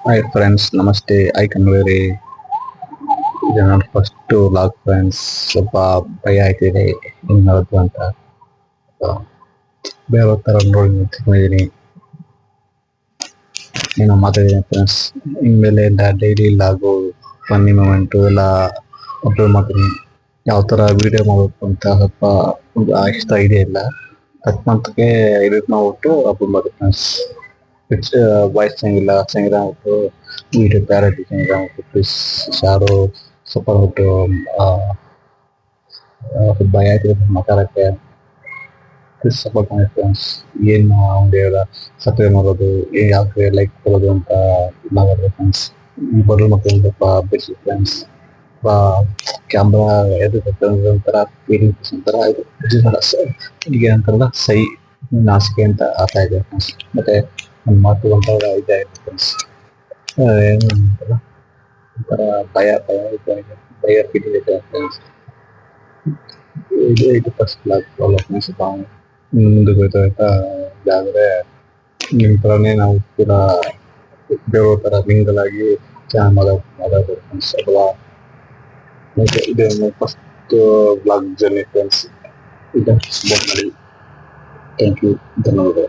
Hi friends, ನಮಸ್ತೆ. I ಕನ್ವೇರಿ. ಇದು ನನ್ನ ಫಸ್ಟ್ ಲಾಗ್ ಫ್ರೆಂಡ್ಸ್. ಸ್ವಲ್ಪ ಭಯ ಆಯ್ತಿದೆ ಹೆಂಗ್ ಮಾಡೋದು ಅಂತ. ಆ, ಬೇರೆ ಥರ ನೋಡಿ ನಿಂತ್ಕೊಂಡಿದ್ದೀನಿ. ಏನೋ ಮಾತಾಡಿದ್ದೀನಿ ಫ್ರೆಂಡ್ಸ್. ಇನ್ಮೇಲೆ ಎಲ್ಲ ಡೈಲಿ ಲಾಗು, ಫನ್ನಿ ಮೂಮೆಂಟು ಎಲ್ಲ ಅಪ್ಲೋಡ್ ಮಾಡ್ತೀನಿ. ಯಾವ ಥರ ವೀಡಿಯೋ ಮಾಡಬೇಕು ಅಂತ ಸ್ವಲ್ಪ ಇಷ್ಟ ಇದೆ ಇಲ್ಲ. ತಕ್ಕಂತಕ್ಕೆ ಎಡಿಟ್ ಮಾಡ್ಬಿಟ್ಟು ಅಪ್ಲೋಡ್ ಮಾಡಿ ಫ್ರೆಂಡ್ಸ್. ಪಿಕ್ಚ್ ವಾಯ್ಸ್ ಚೆನ್ನಾಗಿಲ್ಲ ಆಗ್ಬಿಟ್ಟು ವೀಡಿಯೋ ಕ್ಲಾರಿಟಿ ಚೆನ್ನಾಗಿ ಆಗ್ಬಿಟ್ಟು ಪ್ಲೀಸ್ ಯಾರು ಸಪೋರ್ಟ್ ಬಿಟ್ಟು ಭಯ ಆಯ್ತಿದೆ ಮಾತಾಡೋಕ್ಕೆ. ಪ್ಲೀಸ್ ಸಪೋರ್ಟ್ ಮಾಡಿ ಫ್ರೆಂಡ್ಸ್. ಏನು ಒಂದು ಸಬ್ಸ್ಕ್ರೈಬ್ ಮಾಡೋದು, ಯಾವ ಲೈಕ್ ಕೊಡೋದು ಅಂತ ಇದಾಗುತ್ತೆ ಫ್ರೆಂಡ್ಸ್. ಈ ಬಡವ್ರ ಮಕ್ಕಳು ಸ್ವಲ್ಪ ಬಿಡಿಸಿ ಫ್ರೆಂಡ್ಸ್. ಕ್ಯಾಮ್ರಾ ಎದುರು ಒಂಥರ ಫೀಲಿಂಗ್ಸ್ ಒಂಥರ ಇದು ಈಗ ಅಂತಾರಲ್ಲ ಸೈ ನಾಚಿಕೆ ಅಂತ ಆಗ್ತಾ ಇದೆ ಫ್ರೆಂಡ್ಸ್. ಮತ್ತೆ ಒಂದು ಮಾತು ಒಂಥರ ಇದಾಯಿತು ಫ್ರೆಂಡ್ಸ್. ಏನು ಅಂತಾರ ಒಂಥರ ಭಯ ಭಯ ಇದಾಗಿದೆ, ಭಯ ಫೀಲಿಂಗ್ ಇದೆ ಫ್ರೆಂಡ್ಸ್. ಇದು ಫಸ್ಟ್ ಬ್ಲಾಗ್ ಫಾಲೋ ಫ್ರೆಂಡ್ಸ್. ಮುಂದಕ್ಕೆ ಹೋಯ್ತಾ ಹೋಯ್ತಾ ಇದಾದರೆ ನಿಮ್ಮ ಥರನೇ ನಾವು ಕೂಡ ಬೇರೆ ಥರ ಮಿಂಗಲ್ ಆಗಿ ಚೆನ್ನಾಗಿ ಮಾತಾಡ್ಬೋದು ಫ್ರೆಂಡ್ಸ್. ಅಥವಾ ಇದು ಫಸ್ಟ್ ಬ್ಲಾಗ್ ಜರ್ನಿ ಫ್ರೆಂಡ್ಸ್. ಇದನ್ನು ಸಪೋರ್ಟ್ ಮಾಡಿ. ಥ್ಯಾಂಕ್ ಯು, ಧನ್ಯವಾದ.